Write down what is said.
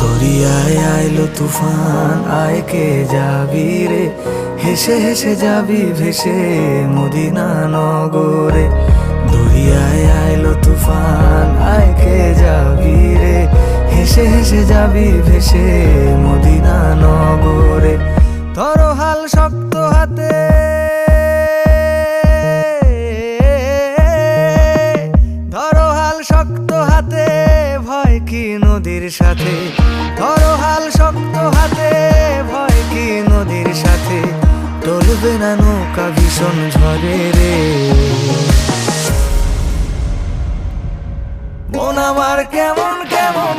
দরিয়ায় আইলো তুফান, আয় কে যাবি রে, হেসে হেসে যাবি ভেসে মদিনা নগরে। দরিয়ায় আইলো তুফান, আয় কে যাবি রে, হেসে হেসে যাবি ভেসে মদিনা নগরে। ধরো হাল শক্ত হাতে, ধরো হাল শক্ত হাতে, ভয় কি নদীর সাথে। ধরো হাল শক্ত হাতে, ভয় কি নদীর সাথে। টলবে না নৌকা ভীষণ ঝড়ে রে। মন আমার কেমন কেমন